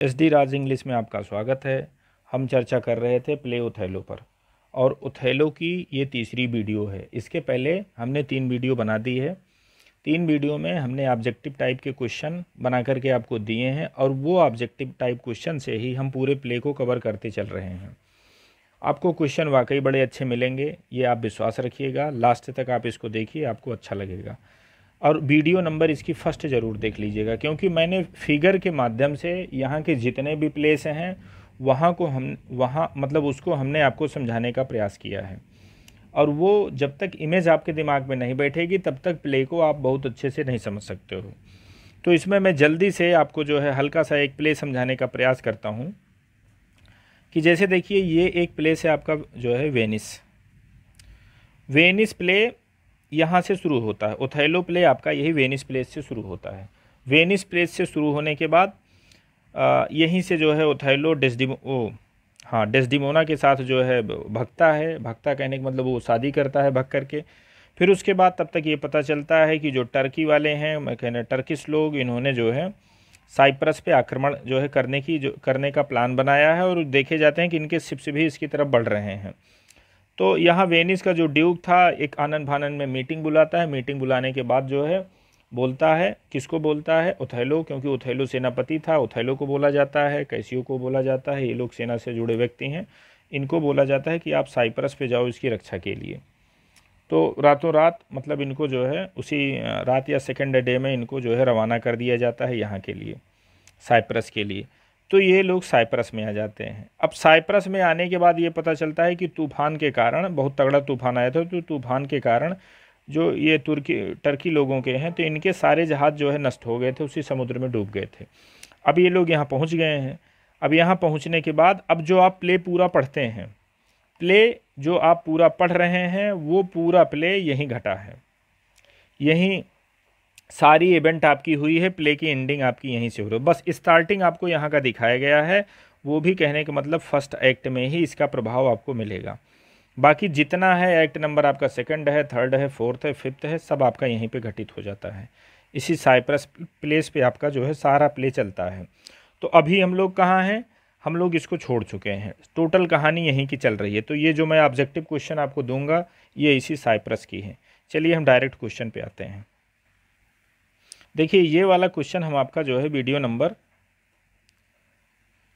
SD राज English में आपका स्वागत है। हम चर्चा कर रहे थे प्ले ओथेलो पर और ओथेलो की ये तीसरी वीडियो है। इसके पहले हमने 3 वीडियो बना दी है। 3 वीडियो में हमने ऑब्जेक्टिव टाइप के क्वेश्चन बना करके आपको दिए हैं और वो ऑब्जेक्टिव टाइप क्वेश्चन से ही हम पूरे प्ले को कवर करते चल रहे हैं। आपको क्वेश्चन वाकई बड़े अच्छे मिलेंगे, ये आप विश्वास रखिएगा। लास्ट तक आप इसको देखिए, आपको अच्छा लगेगा। और वीडियो नंबर इसकी फर्स्ट ज़रूर देख लीजिएगा, क्योंकि मैंने फिगर के माध्यम से यहाँ के जितने भी प्लेस हैं वहाँ मतलब उसको हमने आपको समझाने का प्रयास किया है। और वो जब तक इमेज आपके दिमाग में नहीं बैठेगी तब तक प्ले को आप बहुत अच्छे से नहीं समझ सकते हो। तो इसमें मैं जल्दी से आपको जो है हल्का सा एक प्ले समझाने का प्रयास करता हूँ कि जैसे देखिए ये एक प्लेस है आपका जो है वेनिस प्ले यहाँ से शुरू होता है। ओथेलो प्ले आपका यही वेनिस प्लेस से शुरू होता है। वेनिस प्लेस से शुरू होने के बाद यहीं से जो है ओथेलो डेस्डिमोना के साथ जो है भगता है। भगता कहने का मतलब वो शादी करता है भग करके। फिर उसके बाद तब तक ये पता चलता है कि जो टर्की वाले हैं, मैं कहना टर्किश लोग, इन्होंने जो है साइप्रस पे आक्रमण जो है करने का प्लान बनाया है और देखे जाते हैं कि इनके शिप्स भी इसकी तरफ बढ़ रहे हैं। तो यहाँ वेनिस का जो ड्यूक था एक आनन फानन में मीटिंग बुलाता है। मीटिंग बुलाने के बाद जो है बोलता है, किसको बोलता है? ओथेलो, क्योंकि ओथेलो सेनापति था। ओथेलो को बोला जाता है, कैसियो को बोला जाता है, ये लोग सेना से जुड़े व्यक्ति हैं। इनको बोला जाता है कि आप साइप्रस पे जाओ इसकी रक्षा के लिए। तो रातों रात मतलब इनको जो है उसी रात या सेकेंड डे में इनको जो है रवाना कर दिया जाता है यहाँ के लिए, साइप्रस के लिए। तो ये लोग साइप्रस में आ जाते हैं। अब साइप्रस में आने के बाद ये पता चलता है कि तूफ़ान के कारण, बहुत तगड़ा तूफ़ान आया था, तो तूफ़ान के कारण जो ये टर्की लोगों के हैं तो इनके सारे जहाज़ जो है नष्ट हो गए थे, उसी समुद्र में डूब गए थे। अब ये लोग यहाँ पहुँच गए हैं। अब यहाँ पहुँचने के बाद अब जो आप प्ले पूरा पढ़ते हैं, प्ले जो आप पूरा पढ़ रहे हैं वो पूरा प्ले यहीं घटा है। यहीं सारी इवेंट आपकी हुई है, प्ले की एंडिंग आपकी यहीं से हो रही है। बस स्टार्टिंग आपको यहाँ का दिखाया गया है, वो भी कहने का मतलब फर्स्ट एक्ट में ही इसका प्रभाव आपको मिलेगा। बाकी जितना है एक्ट नंबर आपका सेकंड है, थर्ड है, फोर्थ है, फिफ्थ है, सब आपका यहीं पे घटित हो जाता है। इसी साइप्रस प्लेस पे आपका जो है सारा प्ले चलता है। तो अभी हम लोग कहाँ हैं? हम लोग इसको छोड़ चुके हैं, टोटल कहानी यहीं की चल रही है। तो ये जो मैं ऑब्जेक्टिव क्वेश्चन आपको दूंगा ये इसी साइप्रस की है। चलिए हम डायरेक्ट क्वेश्चन पे आते हैं। देखिए ये वाला क्वेश्चन हम आपका जो है वीडियो नंबर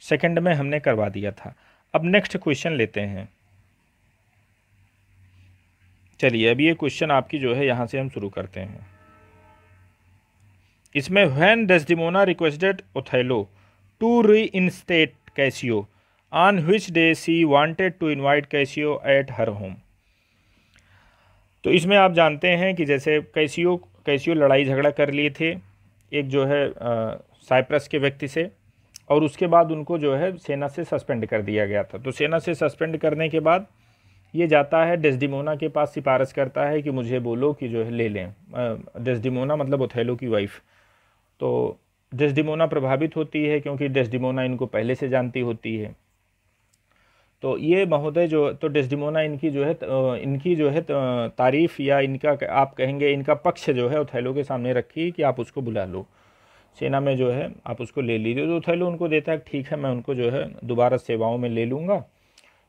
सेकंड में हमने करवा दिया था। अब नेक्स्ट क्वेश्चन लेते हैं। चलिए अब ये क्वेश्चन आपकी जो है यहाँ से हम शुरू करते हैं। इसमें when Desdemona requested Othello to reinstate Cassio on which day she wanted to invite Cassio at her home. तो इसमें आप जानते हैं कि जैसे कैसियो लड़ाई झगड़ा कर लिए थे एक जो है साइप्रस के व्यक्ति से, और उसके बाद उनको जो है सेना से सस्पेंड कर दिया गया था। तो सेना से सस्पेंड करने के बाद ये जाता है डेस्डिमोना के पास, सिफारिश करता है कि मुझे बोलो कि जो है ले लें। डेस्डिमोना मतलब ओथेलो की वाइफ। तो डेस्डिमोना प्रभावित होती है क्योंकि डेस्डिमोना इनको पहले से जानती होती है। तो ये महोदय जो, तो डेस्डिमोना इनकी जो है तारीफ या इनका आप कहेंगे इनका पक्ष जो है ओथेलो के सामने रखी कि आप उसको बुला लो, सेना में जो है आप उसको ले लीजिए। तो ओथेलो उनको देता है, ठीक है मैं उनको जो है दोबारा सेवाओं में ले लूँगा।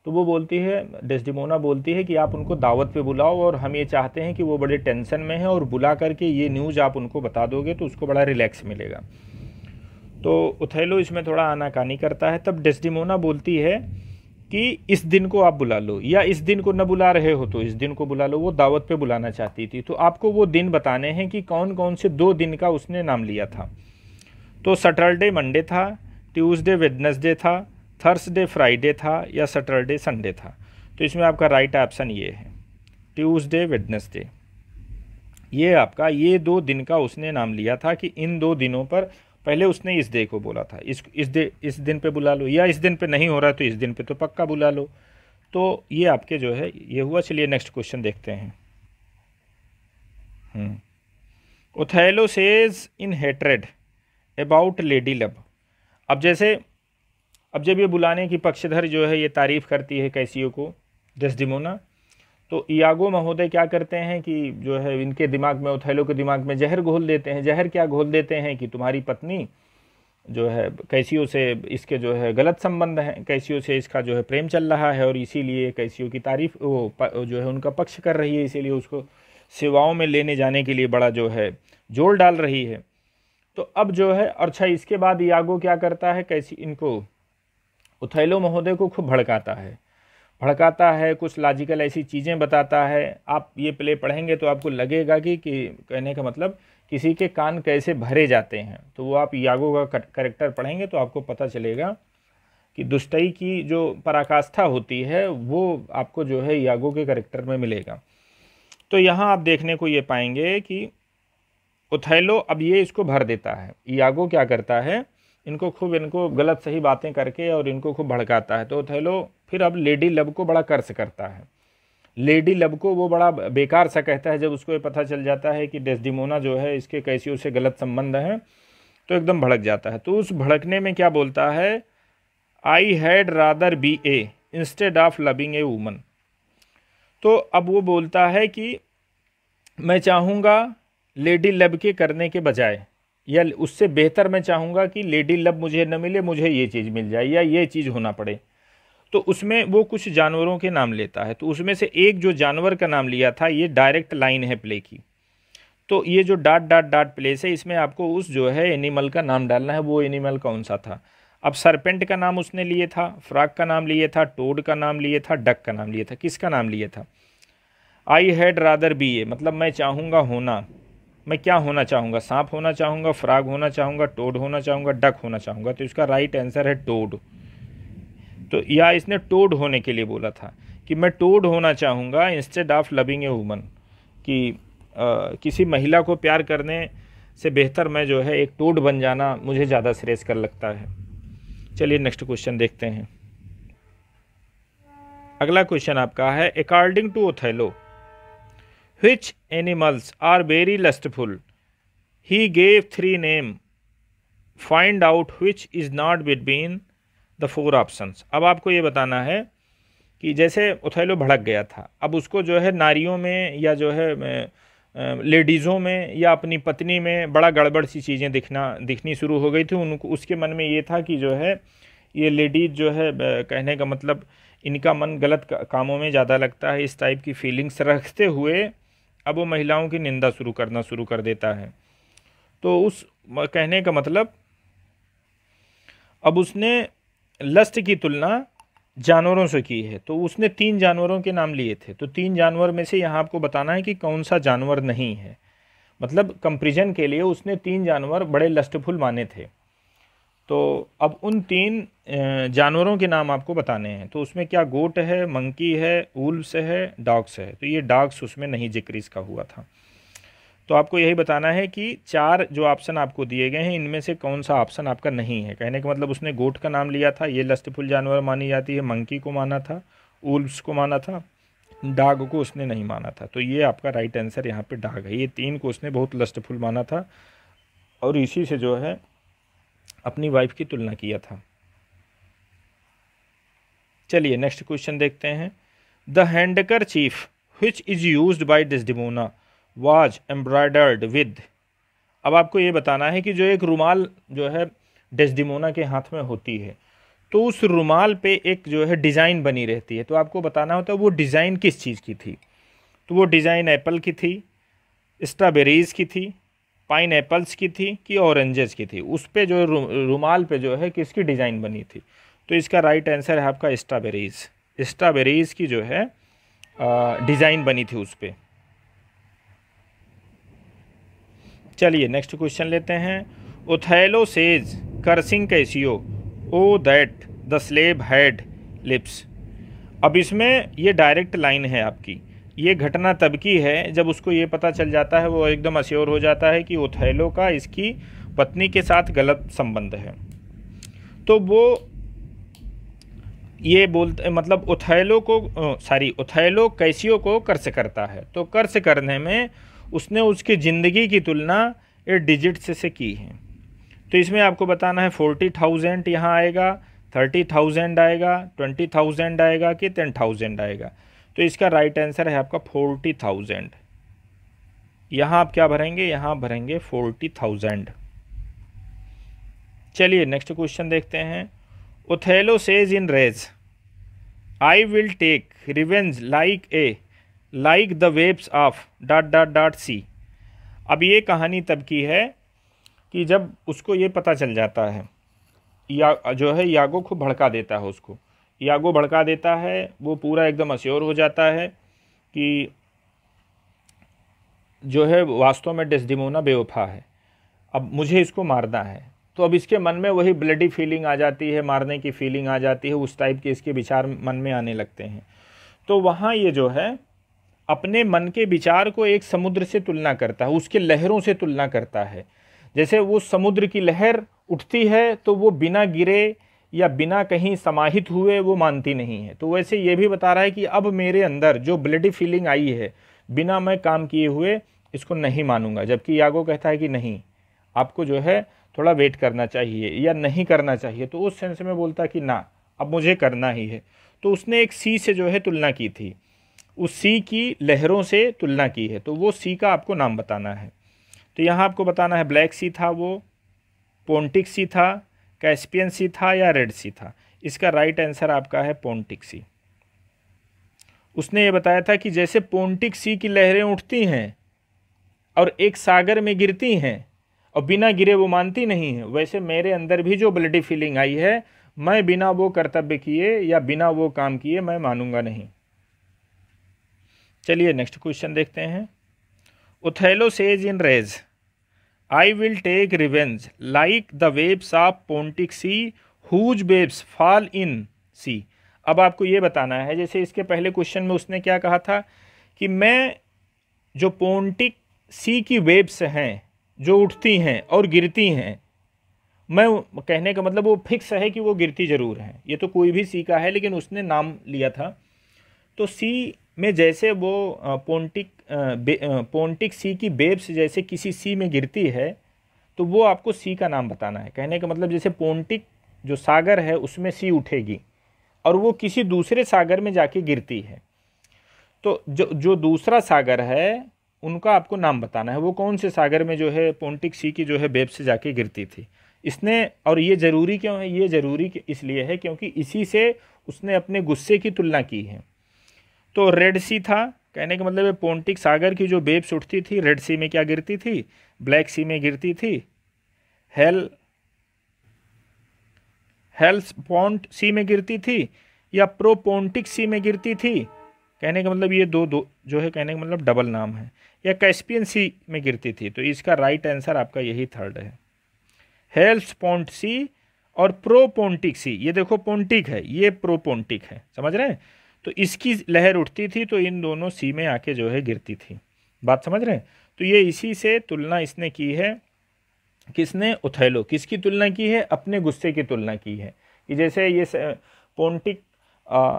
तो वो बोलती है, डेस्डिमोना बोलती है कि आप उनको दावत पे बुलाओ और हम ये चाहते हैं कि वो बड़े टेंशन में हैं और बुला करके ये न्यूज़ आप उनको बता दोगे तो उसको बड़ा रिलैक्स मिलेगा। तो ओथेलो इसमें थोड़ा आनाकानी करता है। तब डेस्डिमोना बोलती है कि इस दिन को आप बुला लो, या इस दिन को न बुला रहे हो तो इस दिन को बुला लो। वो दावत पे बुलाना चाहती थी। तो आपको वो दिन बताने हैं कि कौन कौन से 2 दिन का उसने नाम लिया था। तो सैटरडे मंडे था, ट्यूसडे वेडनेसडे था, थर्सडे फ्राइडे था, या सैटरडे संडे था। तो इसमें आपका राइट ऑप्शन ये है, ट्यूसडे वेडनेसडे। ये आपका ये 2 दिन का उसने नाम लिया था कि इन 2 दिनों पर, पहले उसने इस डे को बोला था, इस दिन पे बुला लो, या इस दिन पे नहीं हो रहा तो इस दिन पे तो पक्का बुला लो। तो ये आपके जो है ये हुआ। चलिए नेक्स्ट क्वेश्चन देखते हैं। Othello says in hatred about lady love. अब जब ये बुलाने की पक्षधर जो है ये तारीफ़ करती है कैसियो को, डेस्डिमोना, तो इयागो महोदय क्या करते हैं कि जो है इनके दिमाग में, ओथेलो के दिमाग में जहर घोल देते हैं। जहर क्या घोल देते हैं कि तुम्हारी पत्नी जो है कैसियो से इसके जो है गलत संबंध हैं, कैसियो से इसका जो है प्रेम चल रहा है और इसीलिए कैसियो की तारीफ जो है उनका पक्ष कर रही है, इसीलिए उसको सेवाओं में लेने जाने के लिए बड़ा जो है जोर डाल रही है। तो अब जो है अच्छा इसके बाद यागो क्या करता है, कैसी इनको ओथेलो महोदय को खूब भड़काता है, कुछ लॉजिकल ऐसी चीज़ें बताता है। आप ये प्ले पढ़ेंगे तो आपको लगेगा कि कहने का मतलब किसी के कान कैसे भरे जाते हैं। तो वो आप यागो का कैरेक्टर पढ़ेंगे तो आपको पता चलेगा कि दुष्टई की जो पराकाष्ठा होती है वो आपको जो है यागो के कैरेक्टर में मिलेगा। तो यहाँ आप देखने को ये पाएंगे कि ओथेलो अब ये इसको भर देता है, यागो क्या करता है, इनको गलत सही बातें करके और इनको खूब भड़काता है। तो ओथेलो फिर अब लेडी लव को बड़ा कर्स करता है, लेडी लव को वो बड़ा बेकार सा कहता है। जब उसको ये पता चल जाता है कि डेस्डिमोना जो है इसके कैसियो से गलत संबंध है तो एकदम भड़क जाता है। तो उस भड़कने में क्या बोलता है, I had rather be A instead of loving A woman. तो अब वो बोलता है कि मैं चाहूँगा लेडी लव के करने के बजाय, या उससे बेहतर मैं चाहूँगा कि लेडी लव मुझे न मिले, मुझे ये चीज़ मिल जाए या ये चीज़ होना पड़े। तो उसमें वो कुछ जानवरों के नाम लेता है। तो उसमें से एक जो जानवर का नाम लिया था, ये डायरेक्ट लाइन है प्ले की। तो ये जो डॉट डॉट डॉट प्लेस है इसमें आपको उस जो है एनिमल का नाम डालना है, वो एनिमल कौन सा था। अब सरपेंट का नाम उसने लिए था, फ्रॉग का नाम लिए था, टोड का नाम लिए था, डक का नाम लिए था। किसका नाम लिए था, आई हैड रादर बी ए, मतलब मैं चाहूँगा होना, मैं क्या होना चाहूँगा, सांप होना चाहूँगा, फ्रॉग होना चाहूँगा, टोड होना चाहूँगा, डक होना चाहूँगा। तो इसका राइट आंसर है टोड। तो या इसने टोड होने के लिए बोला था कि मैं टोड होना चाहूँगा instead of loving A woman, कि किसी महिला को प्यार करने से बेहतर मैं जो है एक टोड बन जाना मुझे ज़्यादा श्रेयस्कर लगता है। चलिए नेक्स्ट क्वेश्चन देखते हैं। अगला क्वेश्चन आपका है, according to Othello which animals are very lustful, he gave 3 names, find out which is not between the 4 options। अब आपको ये बताना है कि जैसे ओथेलो भड़क गया था, अब उसको जो है नारियों में या जो है लेडीज़ों में या अपनी पत्नी में बड़ा गड़बड़ सी चीज़ें दिखनी शुरू हो गई थी। उनको उसके मन में ये था कि जो है ये लेडीज जो है कहने का मतलब इनका मन गलत कामों में ज़्यादा लगता है, इस टाइप की फीलिंग्स रखते हुए अब वो महिलाओं की निंदा शुरू कर देता है। तो उस कहने का मतलब अब उसने लस्ट की तुलना जानवरों से की है। तो उसने 3 जानवरों के नाम लिए थे, तो 3 जानवर में से यहाँ आपको बताना है कि कौन सा जानवर नहीं है। मतलब कंपैरिजन के लिए उसने 3 जानवर बड़े लस्टफुल माने थे। तो अब उन 3 जानवरों के नाम आपको बताने हैं। तो उसमें क्या गोट है, मंकी है, वुल्व्स है, डॉग्स है। तो ये डॉग्स उसमें नहीं जिक्र इसका हुआ था। तो आपको यही बताना है कि 4 जो ऑप्शन आपको दिए गए हैं इनमें से कौन सा ऑप्शन आपका नहीं है। कहने का मतलब उसने गोट का नाम लिया था, ये लस्टफुल जानवर मानी जाती है, मंकी को माना था, वुल्व्स को माना था, डॉग को उसने नहीं माना था। तो ये आपका राइट आंसर यहाँ पे डॉग है। ये 3 को उसने बहुत लस्टफुल माना था और इसी से जो है अपनी वाइफ की तुलना किया था। चलिए नेक्स्ट क्वेश्चन देखते हैं। The handkerchief which is used by Desdemona was embroidered with. अब आपको ये बताना है कि जो एक रुमाल जो है डेस्डेमोना के हाथ में होती है, तो उस रुमाल पे एक जो है डिज़ाइन बनी रहती है। तो आपको बताना होता है वो डिज़ाइन किस चीज़ की थी। तो वो डिज़ाइन एप्पल की थी, स्ट्रॉबेरीज़ की थी, पाइन एप्पल्स की थी कि ऑरेंजेस की थी। उस पे जो रुमाल पे जो है किसकी डिज़ाइन बनी थी। तो इसका राइट आंसर है आपका स्ट्रॉबेरीज़ की जो है डिज़ाइन बनी थी उस पर। चलिए नेक्स्ट क्वेश्चन लेते हैं। Othello says cursing Cassio oh that the slave had lips. अब इसमें ये डायरेक्ट लाइन है आपकी। ये घटना तब की है जब उसको ये पता चल जाता है, वो एकदम अश्योर हो जाता है कि ओथेलो का इसकी पत्नी के साथ गलत संबंध है। तो वो ये बोलते मतलब ओथेलो कैसियो को कर्स करता है। तो कर्स करने में उसने उसकी ज़िंदगी की तुलना 8 डिजिट्स से की है। तो इसमें आपको बताना है 40,000 यहाँ आएगा, 30,000 आएगा, 20,000 आएगा कि 10,000 आएगा। तो इसका राइट आंसर है आपका 40,000। यहाँ आप क्या भरेंगे, यहाँ भरेंगे 40,000। चलिए नेक्स्ट क्वेश्चन देखते हैं। Othello says in rage, I will take revenge like the waves of dot dot dot sea. अब ये कहानी तब की है कि जब उसको ये पता चल जाता है, या जो है यागो को भड़का देता है, उसको यागो भड़का देता है, वो पूरा एकदम अश्योर हो जाता है कि जो है वास्तव में डेस्डिमोना बेवफा है, अब मुझे इसको मारना है। तो अब इसके मन में वही ब्लडी फीलिंग आ जाती है, मारने की फीलिंग आ जाती है, उस टाइप के इसके विचार मन में आने लगते हैं। तो वहाँ ये जो है अपने मन के विचार को एक समुद्र से तुलना करता है, उसके लहरों से तुलना करता है। जैसे वो समुद्र की लहर उठती है तो वो बिना गिरे या बिना कहीं समाहित हुए वो मानती नहीं है। तो वैसे ये भी बता रहा है कि अब मेरे अंदर जो ब्लडी फीलिंग आई है, बिना मैं काम किए हुए इसको नहीं मानूंगा। जबकि यागो कहता है कि नहीं, आपको जो है थोड़ा वेट करना चाहिए या नहीं करना चाहिए। तो उस सेंस में बोलता कि ना, अब मुझे करना ही है। तो उसने एक सी से जो है तुलना की थी, उस सी की लहरों से तुलना की है। तो वो सी का आपको नाम बताना है। तो यहाँ आपको बताना है ब्लैक सी था वो, पोंटिक सी था, कैस्पियन सी था या रेड सी था। इसका राइट आंसर आपका है पोंटिक सी। उसने ये बताया था कि जैसे पोंटिक सी की लहरें उठती हैं और एक सागर में गिरती हैं और बिना गिरे वो मानती नहीं है, वैसे मेरे अंदर भी जो ब्लडी फीलिंग आई है, मैं बिना वो कर्तव्य किए या बिना वो काम किए मैं मानूंगा नहीं। चलिए नेक्स्ट क्वेश्चन देखते हैं। Othello says in rage, I will take revenge like the waves of Pontic sea whose waves fall in sea. अब आपको ये बताना है, जैसे इसके पहले क्वेश्चन में उसने क्या कहा था कि मैं जो पोंटिक सी की वेव्स हैं जो उठती हैं और गिरती हैं, मैं कहने का मतलब वो फिक्स है कि वो गिरती ज़रूर हैं। ये तो कोई भी सी का है, लेकिन उसने नाम लिया था। तो सी में जैसे वो पोंटिक सी की वेव्स जैसे किसी सी में गिरती है, तो वो आपको सी का नाम बताना है। कहने का मतलब जैसे पोंटिक जो सागर है उसमें सी उठेगी और वो किसी दूसरे सागर में जाके गिरती है, तो जो दूसरा सागर है उनका आपको नाम बताना है। वो कौन से सागर में जो है पोंटिक सी की जो है वेब से जाके गिरती थी इसने। और ये ज़रूरी क्यों है? ये ज़रूरी इसलिए है क्योंकि इसी से उसने अपने गुस्से की तुलना की है। तो रेड सी था, कहने का मतलब है पोंटिक सागर की जो वेब्स उठती थी रेड सी में क्या गिरती थी? ब्लैक सी में गिरती थी, हेल्सपोंट सी में गिरती थी या प्रोपोंटिक सी में गिरती थी। कहने का मतलब ये दो जो है कहने का मतलब डबल नाम है, या कैस्पियन सी में गिरती थी। तो इसका राइट आंसर आपका यही थर्ड है, हेल्सपोंट सी और प्रोपोंटिक सी। ये देखो पोंटिक है, ये प्रोपोंटिक है, समझ रहे हैं? तो इसकी लहर उठती थी तो इन दोनों सी में आके जो है गिरती थी। बात समझ रहे हैं? तो ये इसी से तुलना इसने की है। किसने? ओथेलो। किसकी तुलना की है? अपने गुस्से की तुलना की है कि जैसे ये पोंटिक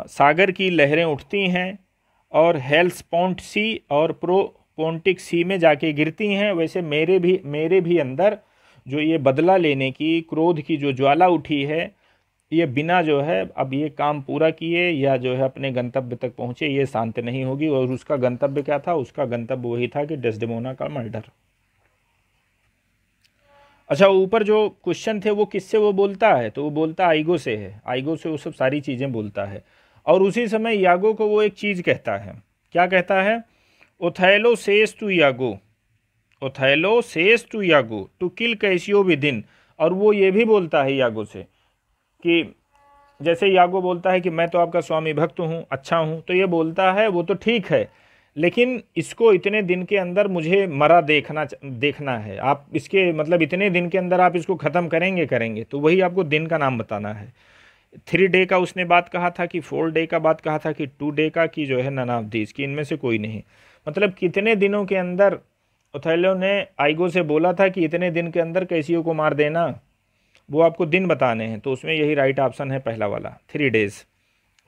सागर की लहरें उठती हैं और हेल्सपोंट सी और प्रोपोंटिक सी में जाके गिरती हैं, वैसे मेरे भी अंदर जो ये बदला लेने की, क्रोध की जो ज्वाला उठी है, ये बिना जो है अब ये काम पूरा किए या जो है अपने गंतव्य तक पहुँचे, ये शांत नहीं होगी। और उसका गंतव्य क्या था? उसका गंतव्य वही था कि डेस्डेमोना का मर्डर। अच्छा, ऊपर जो क्वेश्चन थे वो किससे वो बोलता है? तो वो बोलता आइगो से है। आइगो से वो सब सारी चीज़ें बोलता है। और उसी समय यागो को वो एक चीज़ कहता है। क्या कहता है? Othello says to Iago, Othello says to Iago to kill Cassio within. और वो ये भी बोलता है यागो से कि जैसे यागो बोलता है कि मैं तो आपका स्वामी भक्त हूँ, अच्छा हूँ, तो ये बोलता है वो तो ठीक है, लेकिन इसको इतने दिन के अंदर मुझे मरा देखना है। आप इसके मतलब इतने दिन के अंदर आप इसको ख़त्म करेंगे। तो वही आपको दिन का नाम बताना है। 3 डे का उसने बात कहा था कि 4 डे का बात कहा था कि 2 डे का कि जो है नन ऑफ दिस, कि इनमें से कोई नहीं। मतलब कितने दिनों के अंदर ओथेलो ने आइगो से बोला था कि इतने दिन के अंदर कैसियो को मार देना, वो आपको दिन बताने हैं। तो उसमें यही राइट ऑप्शन है पहला वाला, 3 डेज।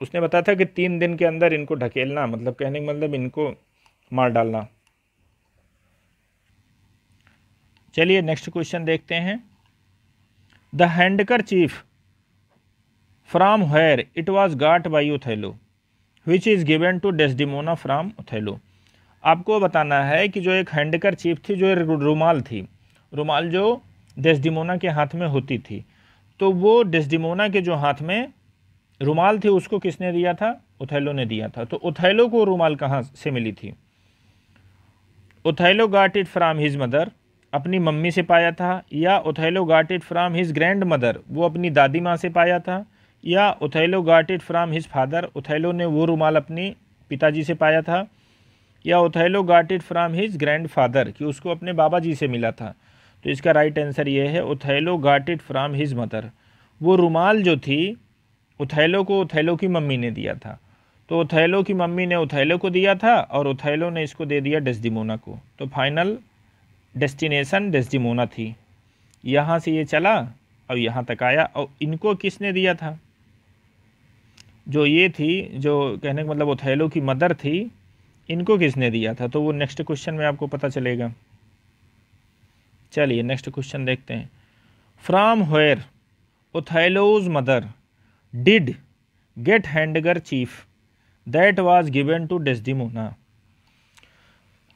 उसने बताया था कि 3 दिन के अंदर इनको ढकेलना, मतलब कहने का मतलब इनको मार डालना। चलिए नेक्स्ट क्वेश्चन देखते हैं। The handkerchief from where it was got by Othello which is given to Desdemona from Othello. आपको बताना है कि जो एक हैंडकर चीफ थी, जो रुमाल थी, रुमाल जो डेस्डिमोना के हाथ में होती थी, तो वो डेस्डिमोना के जो हाथ में रुमाल थे उसको किसने दिया था? ओथेलो ने दिया था। तो ओथेलो को रुमाल कहाँ से मिली थी? Othello got it from his mother, अपनी मम्मी से पाया था, या Othello got it from his grand mother, वो अपनी दादी माँ से पाया था, या Othello got it from his father, Othello ने वो रुमाल अपनी पिताजी से पाया था, या Othello got it from his grand father, कि उसको अपने बाबा जी से मिला था। तो इसका राइट आंसर ये है Othello got it from his mother. वो रुमाल जो थी ओथेलो को ओथेलो की मम्मी ने दिया था। तो ओथेलो की मम्मी ने ओथेलो को दिया था और ओथेलो ने इसको दे दिया डेस्डिमोना को। तो फाइनल डेस्टिनेशन डेस्डिमोना थी। यहाँ से ये चला और यहाँ तक आया। और इनको किसने दिया था? जो ये थी, जो कहने का मतलब ओथेलो की मदर थी, इनको किसने दिया था? तो वो नेक्स्ट क्वेश्चन में आपको पता चलेगा। चलिए नेक्स्ट क्वेश्चन देखते हैं। From where Othello's mother did get handkerchief that was given to Desdemona.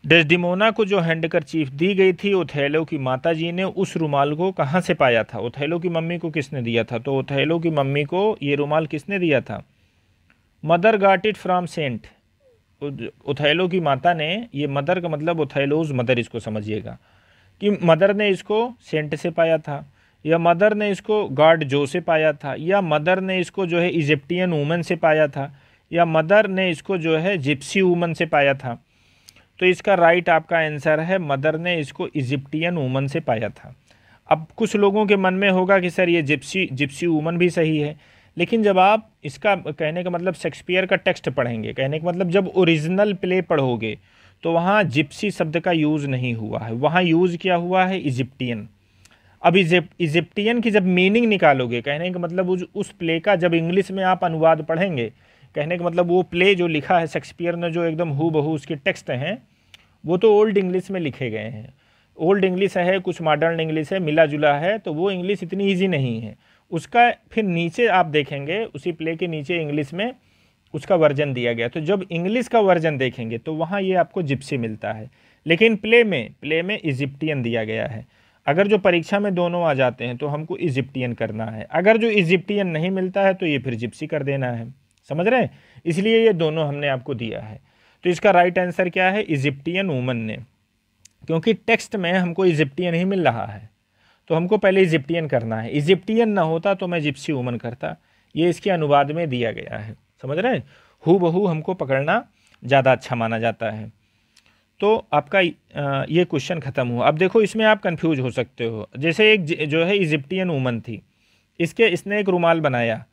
Desdemona को जो हैंडकर चीफ दी गई थी ओथेलो की माता जी ने, उस रुमाल को कहाँ से पाया था? ओथेलो की मम्मी को किसने दिया था? तो ओथेलो की मम्मी को ये रुमाल किसने दिया था? Mother got it from saint. ओथेलो की माता ने, ये मदर का मतलब ओथेलोज मदर, इसको समझिएगा कि मदर ने इसको सेंट से पाया था, या मदर ने इसको गॉड जो से पाया था, या मदर ने इसको जो है इजिप्टियन वूमन से पाया था, या मदर ने इसको जो है जिप्सी वूमन से पाया था। तो इसका राइट आपका आंसर है मदर ने इसको इजिप्टियन वूमन से पाया था। अब कुछ लोगों के मन में होगा कि सर ये जिप्सी वूमन भी सही है, लेकिन जब आप इसका कहने का मतलब शेक्सपियर का टेक्स्ट पढ़ेंगे, कहने का मतलब जब ओरिजिनल प्ले पढ़ोगे तो वहाँ जिप्सी शब्द का यूज़ नहीं हुआ है, वहाँ यूज़ क्या हुआ है? इजिप्टियन। अब इजिप्टियन की जब मीनिंग निकालोगे, कहने का मतलब उस प्ले का जब इंग्लिश में आप अनुवाद पढ़ेंगे, कहने का मतलब वो प्ले जो लिखा है शेक्सपियर ने, जो एकदम हू बहू उसके टेक्स्ट हैं, वो तो ओल्ड इंग्लिश में लिखे गए हैं। ओल्ड इंग्लिश है, कुछ मॉडर्न इंग्लिश है, मिला जुला है, तो वो इंग्लिश इतनी ईजी नहीं है। उसका फिर नीचे आप देखेंगे, उसी प्ले के नीचे इंग्लिश में उसका वर्जन दिया गया। तो जब इंग्लिश का वर्जन देखेंगे तो वहाँ ये आपको जिप्सी मिलता है, लेकिन प्ले में इजिप्टियन दिया गया है। अगर जो परीक्षा में दोनों आ जाते हैं तो हमको इजिप्टियन करना है, अगर जो इजिप्टियन नहीं मिलता है तो ये फिर जिप्सी कर देना है। समझ रहे हैं? इसलिए ये दोनों हमने आपको दिया है। तो इसका राइट आंसर क्या है? इजिप्टियन वूमन ने, क्योंकि टेक्स्ट में हमको इजिप्टियन ही मिल रहा है, तो हमको पहले इजिप्टियन करना है। इजिप्टियन ना होता तो मैं जिप्सी वूमन करता। ये इसके अनुवाद में दिया गया है। समझ रहे हैं? हू बहू हमको पकड़ना ज़्यादा अच्छा माना जाता है। तो आपका ये क्वेश्चन ख़त्म हुआ। अब देखो इसमें आप कंफ्यूज हो सकते हो। जैसे एक जो है इजिप्टियन वूमन थी, इसने एक रुमाल बनाया।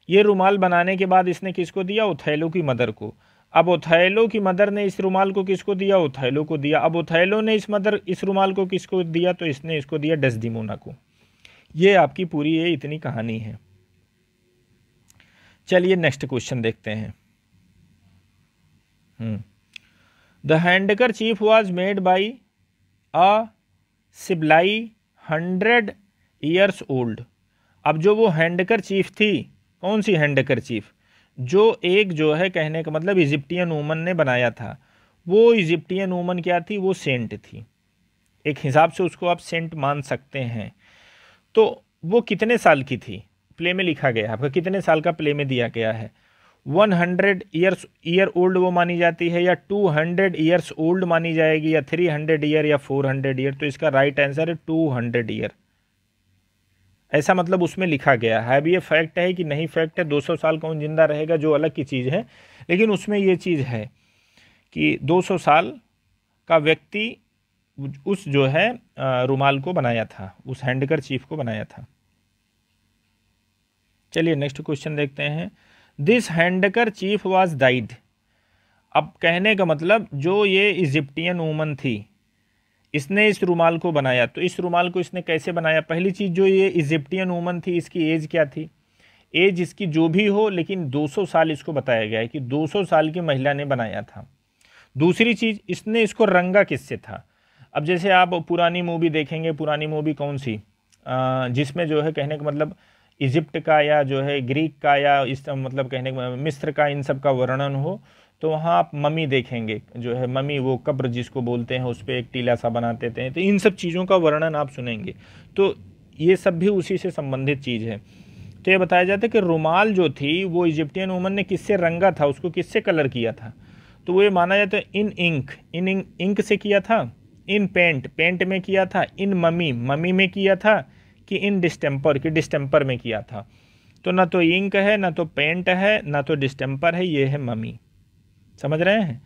ये रुमाल बनाने के बाद इसने किसको दिया? ओथेलो की मदर को। अब ओथेलो की मदर ने इस रुमाल को किसको दिया? ओथेलो को दिया। अब ओथेलो ने इस रुमाल को किसको दिया? तो इसने इसको दिया डेस्डिमोना को। ये आपकी पूरी ये इतनी कहानी है। चलिए नेक्स्ट क्वेश्चन देखते हैं। The handkerchief was made by a sibyl 100 years old. अब जो वो हैंडकर चीफ थी, कौन सी हैंडकर चीफ? जो एक जो है कहने का मतलब इजिप्टियन वूमन ने बनाया था। वो इजिप्टियन वूमन क्या थी? वो सेंट थी। एक हिसाब से उसको आप सेंट मान सकते हैं। तो वो कितने साल की थी? प्ले में लिखा गया है आपका, कितने साल का प्ले में दिया गया है। 100 ईयर ओल्ड वो मानी जाती है, या 200 ईयर्स ओल्ड मानी जाएगी, या 300 ईयर, या 400 ईयर। तो इसका राइट आंसर है 200 ईयर। ऐसा मतलब उसमें लिखा गया है। अब ये फैक्ट है कि नहीं फैक्ट है, 200 साल कौन जिंदा रहेगा, जो अलग की चीज़ है, लेकिन उसमें ये चीज़ है कि 200 साल का व्यक्ति उस जो है रुमाल को बनाया था, उस हैंडकर चीफ को बनाया था। चलिए नेक्स्ट क्वेश्चन देखते हैं। This handkerchief was dyed. अब कहने का मतलब जो ये इजिप्टियन वूमन थी, इसने इस रुमाल को बनाया। तो इस रुमाल को इसने कैसे बनाया? पहली चीज़, जो ये इजिप्टियन वूमन थी, इसकी एज क्या थी? एज इसकी जो भी हो, लेकिन 200 साल इसको बताया गया है कि 200 साल की महिला ने बनाया था। दूसरी चीज़, इसने इसको रंगा किससे था? अब जैसे आप पुरानी मूवी देखेंगे, पुरानी मूवी कौन सी जिसमें जो है कहने का मतलब इजिप्ट का या जो है ग्रीक का या इस मतलब कहने का मिस्र का, इन सब का वर्णन हो, तो वहाँ आप मम्मी देखेंगे, जो है मम्मी, वो कब्र जिसको बोलते हैं, उस पर एक टीला सा बनाते थे। तो इन सब चीज़ों का वर्णन आप सुनेंगे। तो ये सब भी उसी से संबंधित चीज़ है। तो ये बताया जाता है कि रुमाल जो थी वो इजिप्टियन वुमन ने किससे रंगा था, उसको किससे कलर किया था। तो वो ये माना जाता है इन इंक, इंक से किया था, इन पेंट में किया था, इन ममी में किया था, कि इन डिस्टेम्पर में किया था। तो ना तो इंक है, ना तो पेंट है, ना तो डिस्टेम्पर है, ये है ममी। समझ रहे हैं?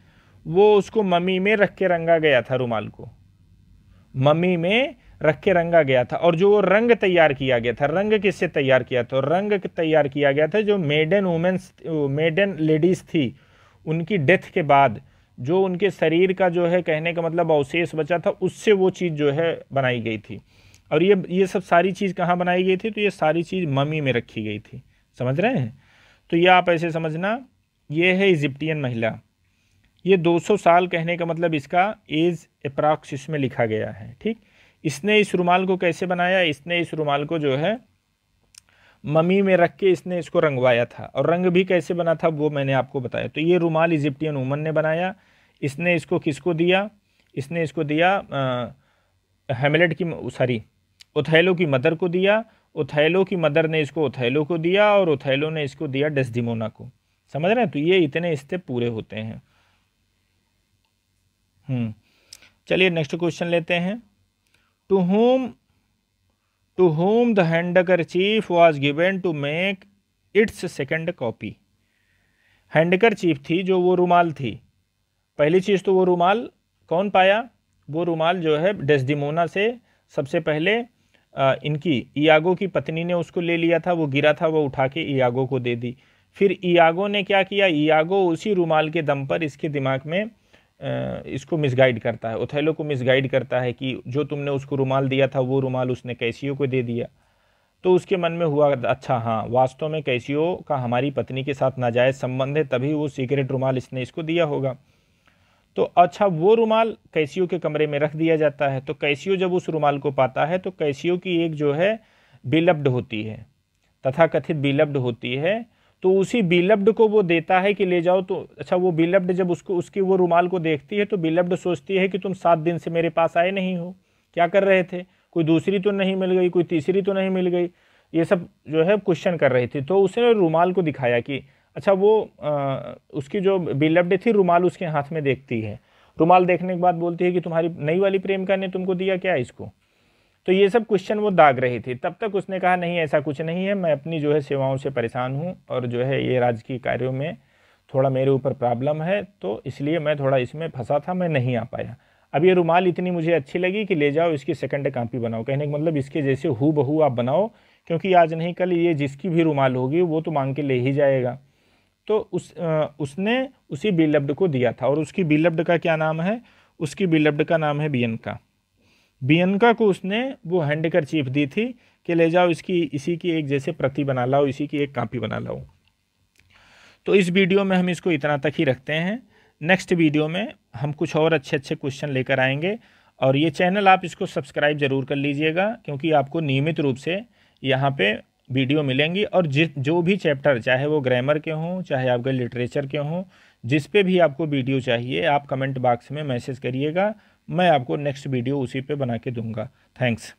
वो उसको ममी में रख के रंगा गया था, रुमाल को ममी में रख के रंगा गया था। और जो वो रंग तैयार किया गया था, रंग किससे तैयार किया था? रंग तैयार किया गया था जो मेडन लेडीज थी, उनकी डेथ के बाद जो उनके शरीर का जो है कहने का मतलब अवशेष बचा था, उससे वो चीज़ जो है बनाई गई थी। और ये सब सारी चीज़ कहाँ बनाई गई थी? तो ये सारी चीज़ ममी में रखी गई थी। समझ रहे हैं? तो ये आप ऐसे समझना, ये है इजिप्टियन महिला। ये 200 साल कहने का मतलब इसका एज अप्रॉक्स इसमें लिखा गया है। ठीक, इसने इस रुमाल को कैसे बनाया? इसने इस रुमाल को जो है ममी में रख के इसने इसको रंगवाया था। और रंग भी कैसे बना था वो मैंने आपको बताया। तो ये रुमाल इजिप्टियन वुमन ने बनाया। इसने इसको किसको दिया? इसने इसको दिया ओथेलो की मदर को दिया। ओथेलो की मदर ने इसको ओथेलो को दिया, और ओथेलो ने इसको दिया डेस्डिमोना को। समझ रहे हैं? तो ये इतने स्टेप पूरे होते हैं। चलिए नेक्स्ट क्वेश्चन लेते हैं। To whom the handkerchief was given to make its second copy. Handkerchief थी जो वो रुमाल थी। पहली चीज़ तो वो रुमाल कौन पाया? वो रुमाल जो है डेस्डिमोना से सबसे पहले इनकी इयागो की पत्नी ने उसको ले लिया था। वो गिरा था, वो उठा के इयागो को दे दी। फिर इयागो ने क्या किया? इयागो उसी रुमाल के दम पर इसके दिमाग में इसको मिसगाइड करता है, ओथेलो को मिसगाइड करता है कि जो तुमने उसको रुमाल दिया था वो रुमाल उसने कैसियो को दे दिया। तो उसके मन में हुआ अच्छा हाँ, वास्तव में कैसियो का हमारी पत्नी के साथ नाजायज़ संबंध है, तभी वो सीक्रेट रुमाल इसने इसको दिया होगा। तो अच्छा, वो रुमाल कैसियो के कमरे में रख दिया जाता है। तो कैसियो जब उस रुमाल को पाता है तो कैसियो की एक जो है बिलब्ड होती है, तथाकथित बिलब्ड होती है, तो उसी बिलब्ड को वो देता है कि ले जाओ। तो अच्छा, वो बिलब्ड जब उसकी वो रुमाल को देखती है तो बिलब्ड सोचती है कि तुम 7 दिन से मेरे पास आए नहीं हो, क्या कर रहे थे? कोई दूसरी तो नहीं मिल गई, कोई तीसरी तो नहीं मिल गई, ये सब जो है क्वेश्चन कर रही थी। तो उसने रुमाल को दिखाया कि अच्छा, वो उसकी जो बिलब्ड थी रुमाल उसके हाथ में देखती है। रुमाल देखने के बाद बोलती है कि तुम्हारी नई वाली प्रेमिका ने तुमको दिया क्या इसको? तो ये सब क्वेश्चन वो दाग रही थी। तब तक उसने कहा नहीं, ऐसा कुछ नहीं है, मैं अपनी जो है सेवाओं से परेशान हूँ, और जो है ये राजकीय कार्यों में थोड़ा मेरे ऊपर प्रॉब्लम है, तो इसलिए मैं थोड़ा इसमें फंसा था, मैं नहीं आ पाया। अब ये रुमाल इतनी मुझे अच्छी लगी कि ले जाओ, इसकी सेकंड कॉपी बनाओ। कहने का मतलब इसके जैसे हूबहू आप बनाओ, क्योंकि आज नहीं कल ये जिसकी भी रुमाल होगी वो तो मांग के ले ही जाएगा। तो उसने उसी बिलब्ड को दिया था। और उसकी बिलब्ड का क्या नाम है? उसकी बिलब्ड का नाम है बियनका। बियनका को उसने वो हैंडकरचीफ दी थी कि ले जाओ, इसी की एक जैसे प्रति बना लाओ, इसी की एक कॉपी बना लाओ। तो इस वीडियो में हम इसको इतना तक ही रखते हैं। नेक्स्ट वीडियो में हम कुछ और अच्छे अच्छे क्वेश्चन लेकर आएंगे। और ये चैनल आप इसको सब्सक्राइब ज़रूर कर लीजिएगा, क्योंकि आपको नियमित रूप से यहाँ पे वीडियो मिलेंगी। और जो भी चैप्टर, चाहे वो ग्रामर के हों, चाहे आपके लिटरेचर के हों, जिस पे भी आपको वीडियो चाहिए, आप कमेंट बॉक्स में मैसेज करिएगा, मैं आपको नेक्स्ट वीडियो उसी पे बना के दूंगा। थैंक्स।